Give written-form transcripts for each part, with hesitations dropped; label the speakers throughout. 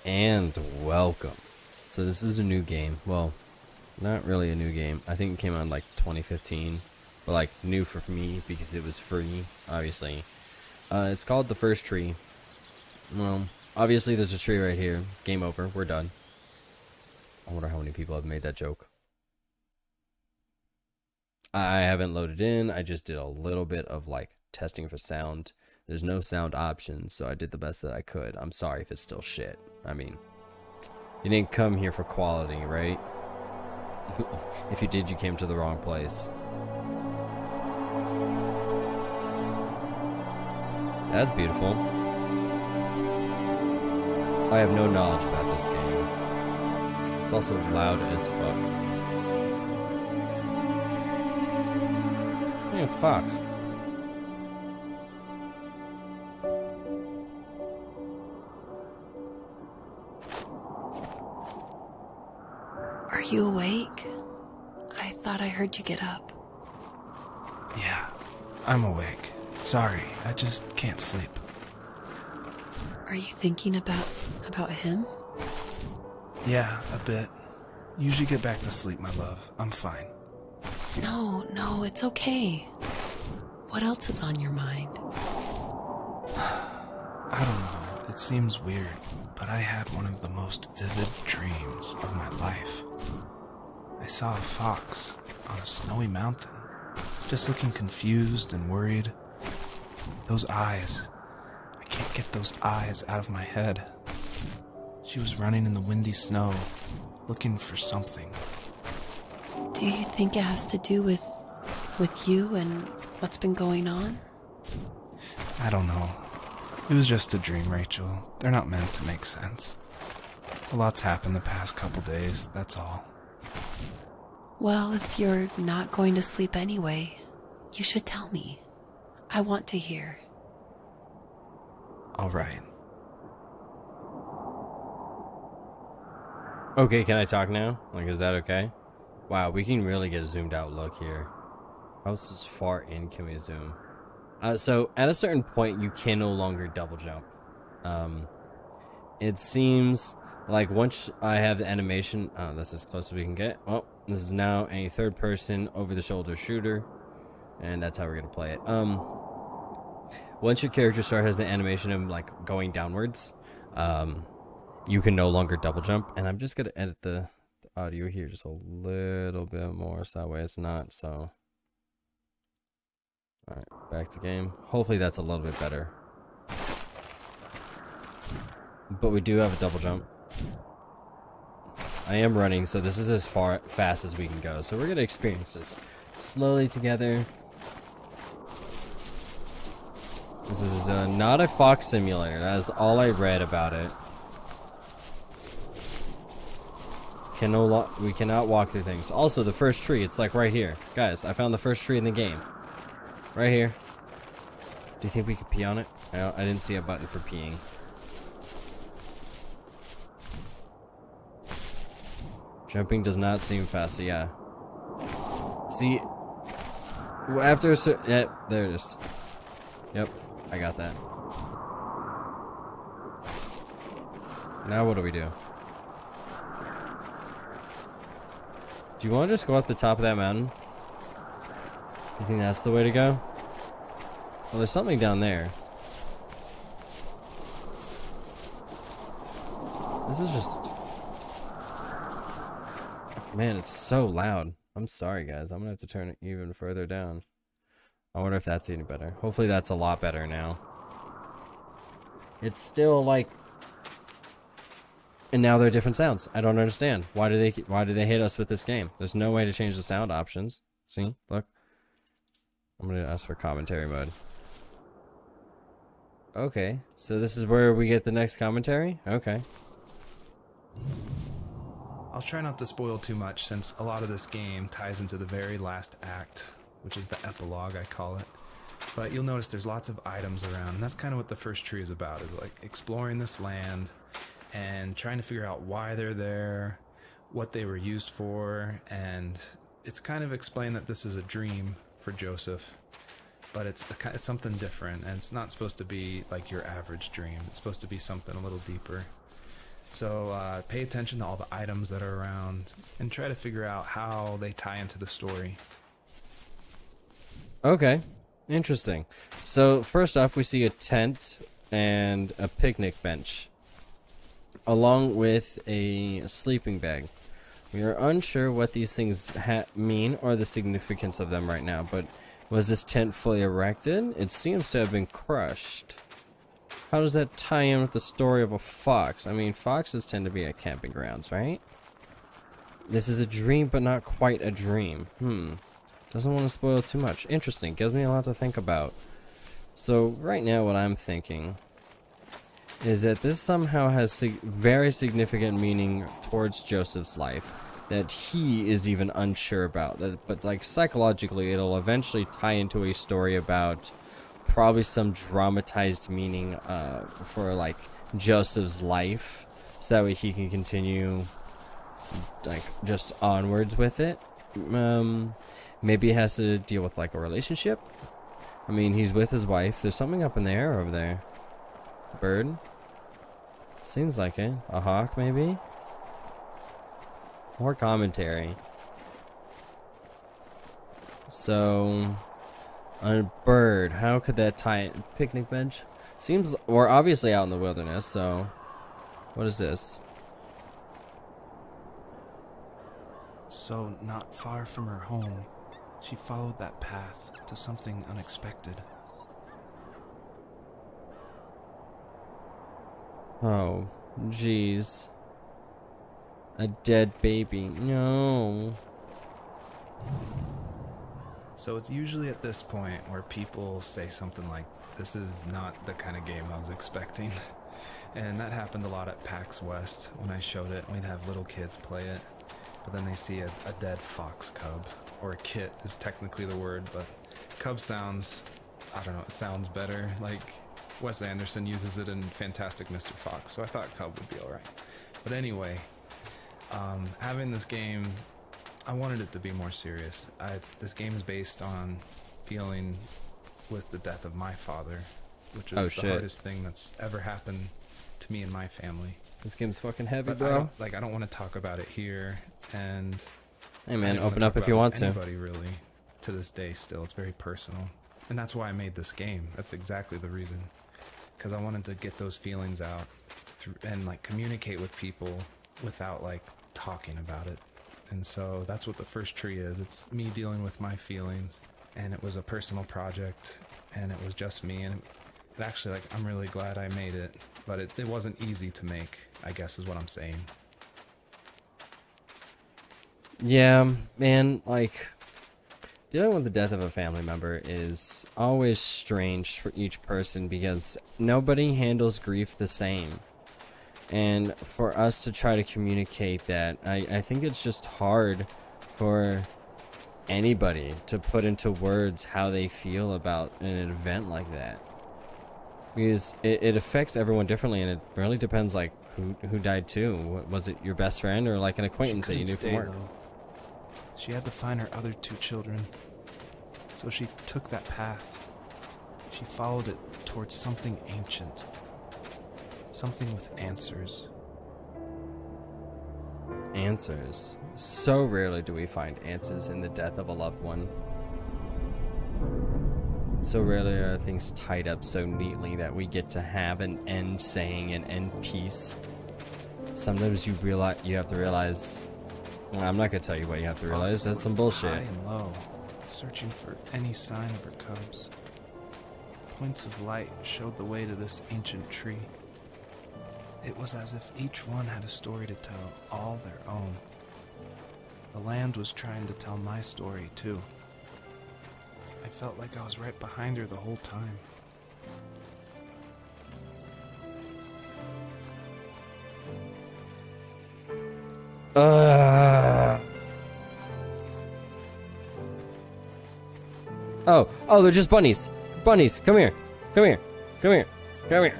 Speaker 1: And welcome. So this is a new game. Well, not really a new game. I think it came out in like 2015, but like new for me because it was free, obviously. It's called The First Tree. Well, obviously there's a tree right here. Game over. We're done. I wonder how many people have made that joke. I haven't loaded in. I just did a little bit of like testing for sound. There's no sound options, so I did the best that I could. I'm sorry if it's still shit. I mean, you didn't come here for quality, right? If you did, you came to the wrong place. That's beautiful. I have no knowledge about this game. It's also loud as fuck. Yeah, it's Fox.
Speaker 2: Are you awake? I thought I heard you get up.
Speaker 3: Yeah, I'm awake. Sorry, I just can't sleep.
Speaker 2: Are you thinking about him?
Speaker 3: Yeah, a bit. Usually get back to sleep, my love. I'm fine.
Speaker 2: No, it's okay. What else is on your mind?
Speaker 3: I don't know, it seems weird, but I had one of the most vivid dreams of my life. I saw a fox on a snowy mountain, just looking confused and worried. Those eyes. I can't get those eyes out of my head. She was running in the windy snow, looking for something.
Speaker 2: Do you think it has to do with you and what's been going on?
Speaker 3: I don't know. It was just a dream, Rachel. They're not meant to make sense. A lot's happened the past couple days, that's all.
Speaker 2: Well, if you're not going to sleep anyway, you should tell me. I want to hear.
Speaker 3: All right.
Speaker 1: Okay, can I talk now? Like, is that okay? Wow, we can really get a zoomed out look here. How far in can we zoom? So at a certain point, you can no longer double jump. It seems like once I have the animation, oh, that's as close as we can get. Well, this is now a third-person over-the-shoulder shooter, and that's how we're gonna play it. Once your character has the animation of like going downwards, you can no longer double jump. And I'm just gonna edit the audio here just a little bit more, so that way it's not so. Alright, back to game. Hopefully that's a little bit better. But we do have a double jump. I am running, so this is as fast as we can go. So we're going to experience this slowly together. This is not a fox simulator. That is all I read about it. We cannot walk through things. Also, the first tree, it's like right here. Guys, I found the first tree in the game. Right here. Do you think we could pee on it? I didn't see a button for peeing. Jumping does not seem fast, so yeah. See, after a certain... Yep, there it is. Yep, I got that. Now what do we do? Do you want to just go up the top of that mountain? You think that's the way to go? Well, there's something down there. This is just... Man, it's so loud. I'm sorry, guys. I'm gonna have to turn it even further down. I wonder if that's any better. Hopefully that's a lot better now. It's still like... And now there are different sounds. I don't understand. Why do they hit us with this game? There's no way to change the sound options. See? Look. I'm gonna ask for commentary mode. Okay, so this is where we get the next commentary? Okay.
Speaker 3: I'll try not to spoil too much since a lot of this game ties into the very last act, which is the epilogue, I call it. But you'll notice there's lots of items around, and that's kind of what the first tree is about, is like exploring this land and trying to figure out why they're there, what they were used for, and it's kind of explained that this is a dream for Joseph, but it's something different, and it's not supposed to be like your average dream. It's supposed to be something a little deeper. So pay attention to all the items that are around and try to figure out how they tie into the story.
Speaker 1: Okay, interesting. So first off, we see a tent and a picnic bench, along with a sleeping bag. We are unsure what these things mean or the significance of them right now, but was this tent fully erected? It seems to have been crushed. How does that tie in with the story of a fox? I mean, foxes tend to be at camping grounds, right? This is a dream, but not quite a dream. Doesn't want to spoil too much. Interesting. Gives me a lot to think about. So, right now what I'm thinking is that this somehow has very significant meaning towards Joseph's life that he is even unsure about. But like psychologically, it'll eventually tie into a story about probably some dramatized meaning for like Joseph's life, so that way he can continue like just onwards with it. Maybe he has to deal with like a relationship. I mean, he's with his wife. There's something up in the air over there. Bird? Seems like it. A hawk, maybe? More commentary. So, a bird. How could that tie it? Picnic bench? Seems we're obviously out in the wilderness, so what is this?
Speaker 3: So, not far from her home, she followed that path to something unexpected.
Speaker 1: Oh, jeez. A dead baby. No.
Speaker 3: So it's usually at this point where people say something like, "This is not the kind of game I was expecting." And that happened a lot at PAX West when I showed it. We'd have little kids play it, but then they see a dead fox cub, or a kit is technically the word, but cub sounds, I don't know, it sounds better. Like Wes Anderson uses it in Fantastic Mr. Fox, so I thought cub would be alright. But anyway, having this game, I wanted it to be more serious. This game is based on dealing with the death of my father, which is the hardest thing that's ever happened to me and my family.
Speaker 1: This game's fucking heavy,
Speaker 3: But
Speaker 1: bro.
Speaker 3: I don't want to talk about it here, and
Speaker 1: Hey man, open up if you want to.
Speaker 3: Anybody really, to this day still, it's very personal. And that's why I made this game. That's exactly the reason. Because I wanted to get those feelings out and like communicate with people without like talking about it. And so that's what the first tree is. It's me dealing with my feelings, and it was a personal project, and it was just me, and it actually, like, I'm really glad I made it, but it wasn't easy to make, I guess is what I'm saying.
Speaker 1: Yeah, man, like, dealing with the death of a family member is always strange for each person because nobody handles grief the same. And for us to try to communicate that, I think it's just hard for anybody to put into words how they feel about an event like that. Because it affects everyone differently, and it really depends, like, who died too. Was it your best friend or like an acquaintance that you knew from work?
Speaker 3: Though. She had to find her other two children. So she took that path. She followed it towards something ancient. Something with answers.
Speaker 1: Answers. So rarely do we find answers in the death of a loved one. So rarely are things tied up so neatly that we get to have an end saying, an end piece. Sometimes you have to realize. Well, I'm not gonna tell you what you have to realize. That's some bullshit.
Speaker 3: High and low, searching for any sign of her cubs. Points of light showed the way to this ancient tree. It was as if each one had a story to tell, all their own. The land was trying to tell my story, too. I felt like I was right behind her the whole time.
Speaker 1: Oh, they're just bunnies. Bunnies, come here. Come here. Come here. Come here.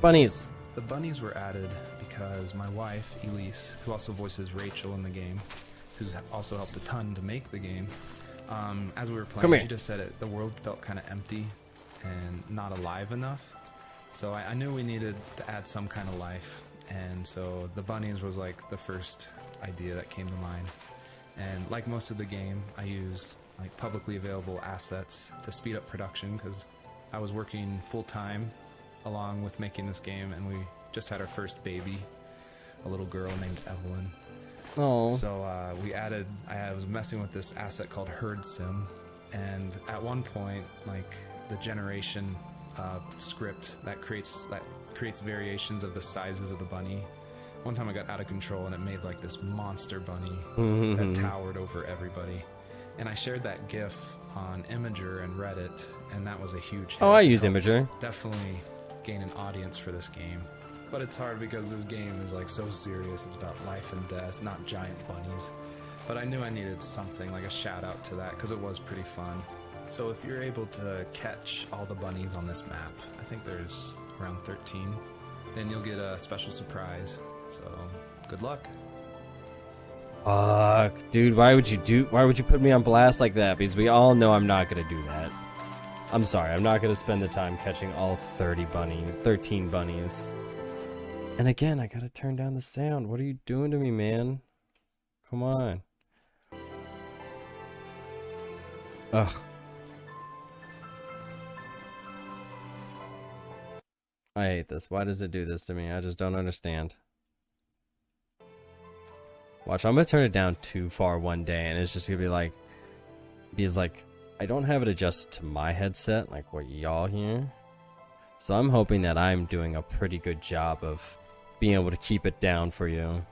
Speaker 1: Bunnies.
Speaker 3: The bunnies were added because my wife, Elise, who also voices Rachel in the game, who's also helped a ton to make the game, as we were playing, she just said it, the world felt kind of empty and not alive enough. So I knew we needed to add some kind of life. And so the bunnies was like the first idea that came to mind. And like most of the game, I use like publicly available assets to speed up production because I was working full time along with making this game, and we just had our first baby, a little girl named Evelyn.
Speaker 1: Oh.
Speaker 3: So I was messing with this asset called Herd Sim, and at one point, like the generation script that creates variations of the sizes of the bunny. One time I got out of control and it made like this monster bunny that towered over everybody. And I shared that GIF on Imager and Reddit, and that was a huge hit.
Speaker 1: Oh, I use
Speaker 3: Helped
Speaker 1: Imager.
Speaker 3: Definitely gain an audience for this game. But it's hard because this game is like so serious. It's about life and death, not giant bunnies. But I knew I needed something, like a shout out to that, because it was pretty fun. So if you're able to catch all the bunnies on this map, I think there's around 13, then you'll get a special surprise. So good luck.
Speaker 1: Fuck, dude, why would you put me on blast like that? Because we all know I'm not gonna do that. I'm sorry, I'm not gonna spend the time catching all 13 bunnies. And again, I gotta turn down the sound. What are you doing to me, man? Come on. Ugh. I hate this. Why does it do this to me? I just don't understand. Watch, I'm gonna turn it down too far one day, and it's just gonna be like, because like, I don't have it adjusted to my headset, like what y'all hear. So I'm hoping that I'm doing a pretty good job of being able to keep it down for you.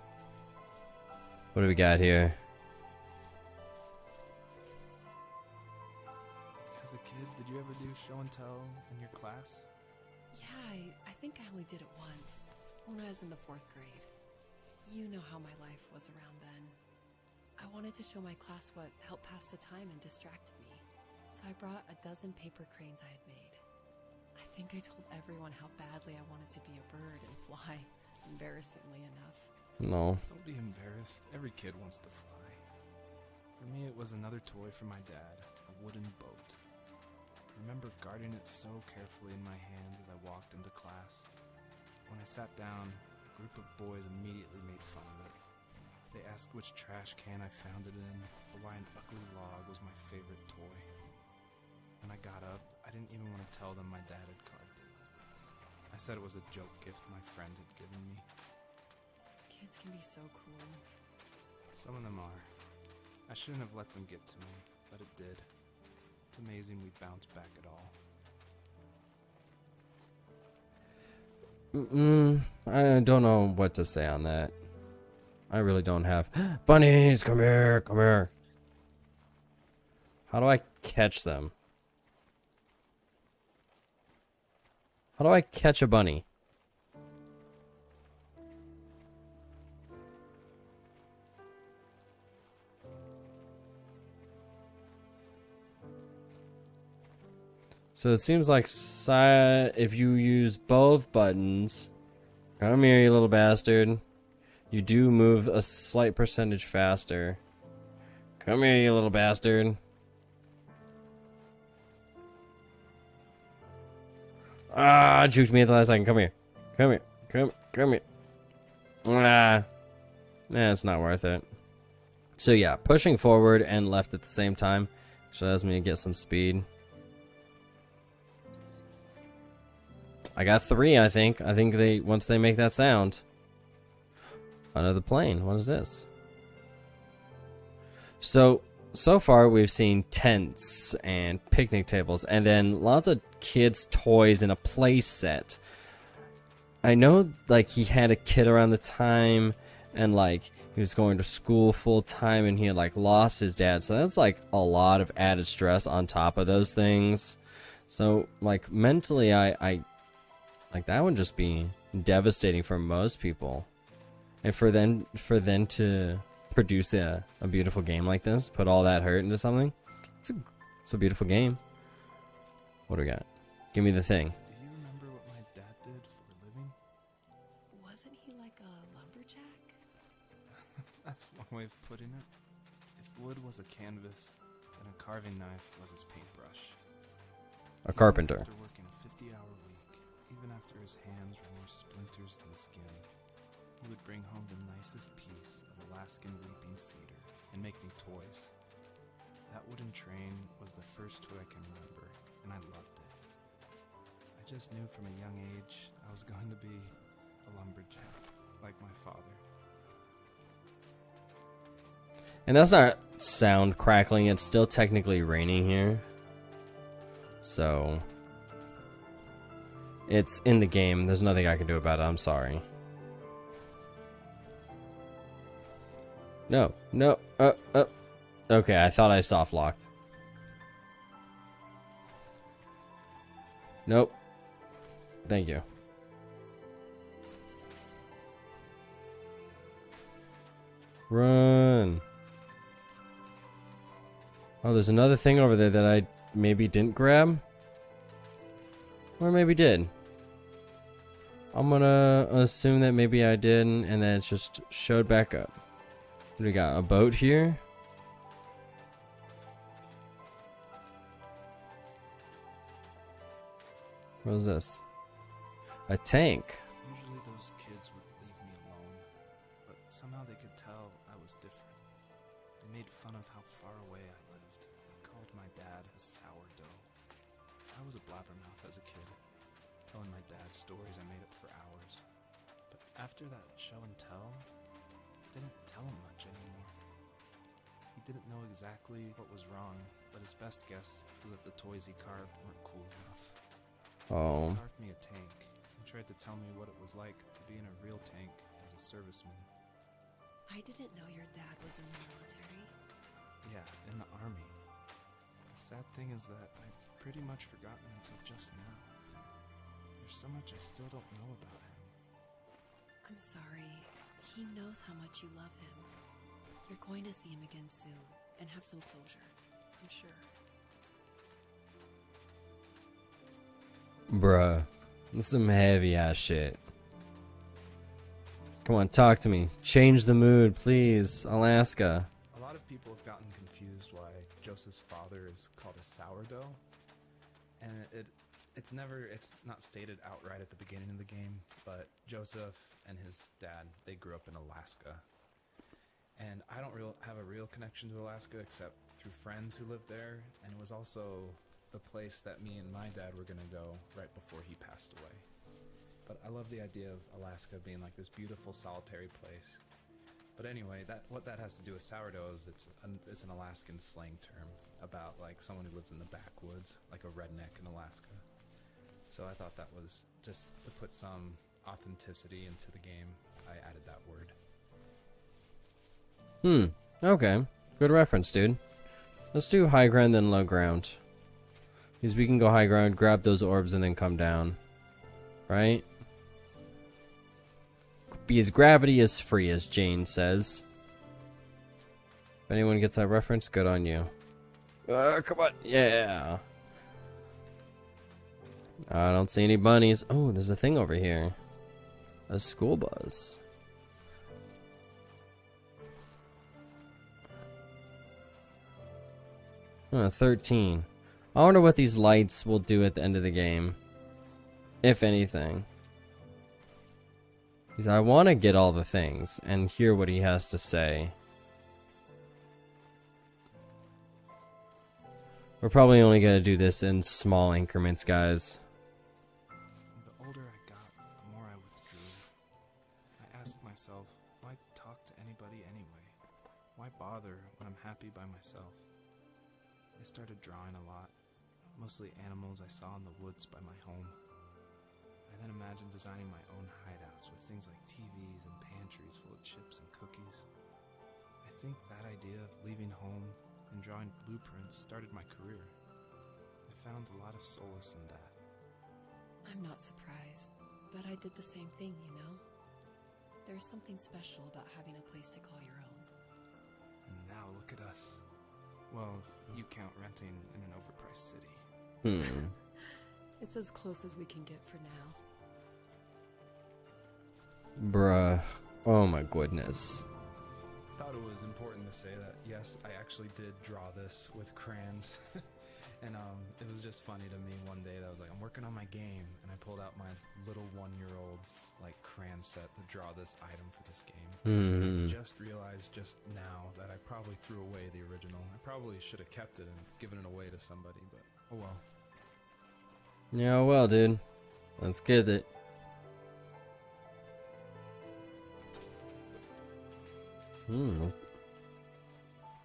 Speaker 1: What do we got here?
Speaker 3: As a kid, did you ever do show and tell in your class?
Speaker 2: Yeah, I think I only did it once, when I was in the 4th grade. You know how my life was around then. I wanted to show my class what helped pass the time and distracted me, so I brought a dozen paper cranes I had made. I think I told everyone how badly I wanted to be a bird and fly, embarrassingly enough.
Speaker 1: No.
Speaker 3: Don't be embarrassed. Every kid wants to fly. For me, it was another toy from my dad, a wooden boat. I remember guarding it so carefully in my hands as I walked into class. When I sat down, a group of boys immediately made fun of it. They asked which trash can I found it in, or why an ugly log was my favorite toy. When I got up, I didn't even want to tell them my dad had carved it. I said it was a joke gift my friends had given me.
Speaker 2: Kids can be so cruel.
Speaker 3: Some of them are. I shouldn't have let them get to me, but it did. It's amazing we bounced back at all.
Speaker 1: I don't know what to say on that. I really don't have. Bunnies, come here, come here. How do I catch them? How do I catch a bunny? So it seems like if you use both buttons, come here, you little bastard. You do move a slight percentage faster. Come here, you little bastard. Ah, juked me at the last second. Come here. Come here. Come here. Ah. Nah, it's not worth it. So yeah, pushing forward and left at the same time allows me to get some speed. I got 3, I think. I think once they make that sound. Another plane. What is this? So far we've seen tents and picnic tables and then lots of kids' toys in a play set. I know like he had a kid around the time and like he was going to school full time and he had like lost his dad. So that's like a lot of added stress on top of those things. So like mentally I like that would just be devastating for most people. And for them to produce a beautiful game like this, put all that hurt into something, it's a beautiful game. What do we got? Give me the thing.
Speaker 3: Do you remember what my dad did for a living?
Speaker 2: Wasn't he like a lumberjack?
Speaker 3: That's one way of putting it. If wood was a canvas, then a carving knife was his paintbrush.
Speaker 1: A carpenter.
Speaker 3: After working a 50-hour week, even after his hands were more splinters than skin, bring home the nicest piece of Alaskan weeping cedar and make me toys. That wooden train was the first toy I can remember, and I loved it. I just knew from a young age I was going to be a lumberjack, like my father.
Speaker 1: And that's not sound crackling, it's still technically raining here. So, it's in the game, there's nothing I can do about it, I'm sorry. No, no, okay, I thought I soft locked. Nope. Thank you. Run. Oh, there's another thing over there that I maybe didn't grab. Or maybe did. I'm gonna assume that maybe I didn't, and then it just showed back up. What do we got? A boat here? What is this? A tank.
Speaker 3: Usually those kids would leave me alone, but somehow they could tell I was different. They made fun of how far away I lived and called my dad a sourdough. I was a blabbermouth as a kid, telling my dad stories I made up for hours. But after that show and tell, I didn't tell him much anymore. He didn't know exactly what was wrong, but his best guess was that the toys he carved weren't cool enough.
Speaker 1: Oh.
Speaker 3: He carved me a tank and tried to tell me what it was like to be in a real tank as a serviceman.
Speaker 2: I didn't know your dad was in the military.
Speaker 3: Yeah, in the army. The sad thing is that I've pretty much forgotten until just now. There's so much I still don't know about him.
Speaker 2: I'm sorry. He knows how much you love him. You're going to see him again soon and have some closure, I'm sure.
Speaker 1: Bruh. This is some heavy ass shit. Come on, talk to me. Change the mood, please. Alaska.
Speaker 3: A lot of people have gotten confused why Joseph's father is called a sourdough. And it's not stated outright at the beginning of the game, but Joseph and his dad, they grew up in Alaska. And I don't have a real connection to Alaska except through friends who lived there, and it was also the place that me and my dad were going to go right before he passed away. But I love the idea of Alaska being like this beautiful solitary place. But anyway, what that has to do with sourdough is it's an Alaskan slang term about like someone who lives in the backwoods, like a redneck in Alaska. So I thought that was just to put some authenticity into the game. I added that word.
Speaker 1: Okay. Good reference, dude. Let's do high ground then low ground. Because we can go high ground, grab those orbs, and then come down. Right? Because gravity is free, as Jane says. If anyone gets that reference, good on you. Come on. Yeah. I don't see any bunnies. Oh, there's a thing over here. A school bus. 13. I wonder what these lights will do at the end of the game. If anything. Because I want to get all the things and hear what he has to say. We're probably only going to do this in small increments, guys.
Speaker 3: The older I got, the more I withdrew. I asked myself, why talk to anybody anyway? Why bother when I'm happy by myself? I started drawing a lot, mostly animals I saw in the woods by my home. I then imagined designing my own hideouts with things like TVs and pantries full of chips and cookies. I think that idea of leaving home and drawing blueprints started my career. I found a lot of solace in that.
Speaker 2: I'm not surprised, but I did the same thing, you know? There's something special about having a place to call your own.
Speaker 3: And now look at us. Well, if you count renting in an overpriced city.
Speaker 2: It's as close as we can get for now.
Speaker 1: Bruh. Oh my goodness.
Speaker 3: I thought it was important to say that, yes, I actually did draw this with crayons. And it was just funny to me one day that I was like, I'm working on my game, and I pulled out my little 1-year-old's like crayon set to draw this item for this game. I just realized just now that I probably threw away the original. I probably should have kept it and given it away to somebody, but oh well.
Speaker 1: Yeah, well, dude. Let's get it.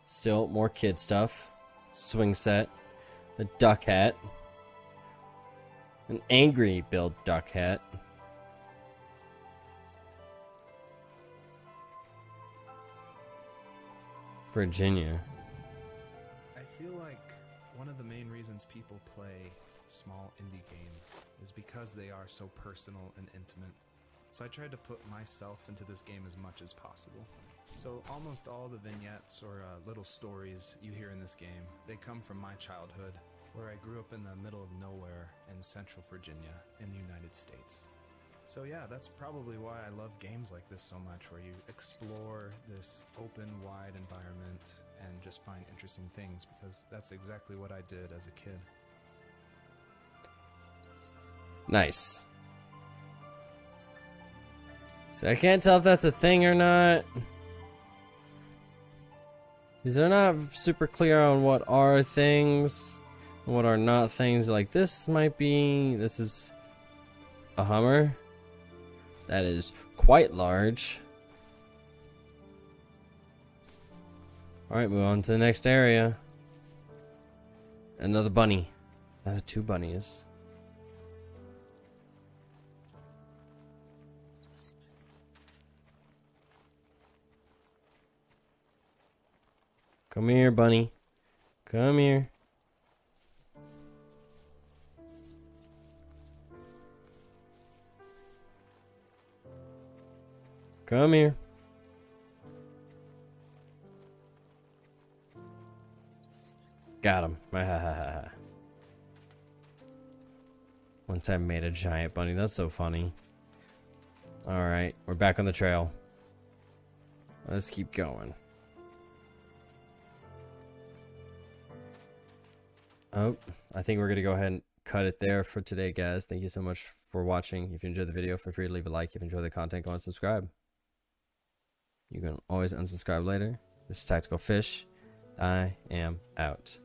Speaker 1: Still more kid stuff. Swing set. A duck hat. An angry build duck hat. Virginia.
Speaker 3: I feel like one of the main reasons people play small indie games is because they are so personal and intimate. So I tried to put myself into this game as much as possible. So almost all the vignettes or little stories you hear in this game, they come from my childhood, where I grew up in the middle of nowhere in central Virginia in the United States. So yeah, that's probably why I love games like this so much, where you explore this open, wide environment and just find interesting things, because that's exactly what I did as a kid.
Speaker 1: Nice. So I can't tell if that's a thing or not. Because they're not super clear on what are things and what are not things. Like this might be, this is a Hummer. That is quite large. Alright, move on to the next area. Another bunny. Another 2 bunnies. Come here, bunny. Come here. Come here. Got him. Once I made a giant bunny. That's so funny. Alright, we're back on the trail. Let's keep going. Oh, I think we're going to go ahead and cut it there for today, guys. Thank you so much for watching. If you enjoyed the video, feel free to leave a like. If you enjoy the content, go and subscribe. You can always unsubscribe later. This is Tactical Fish. I am out.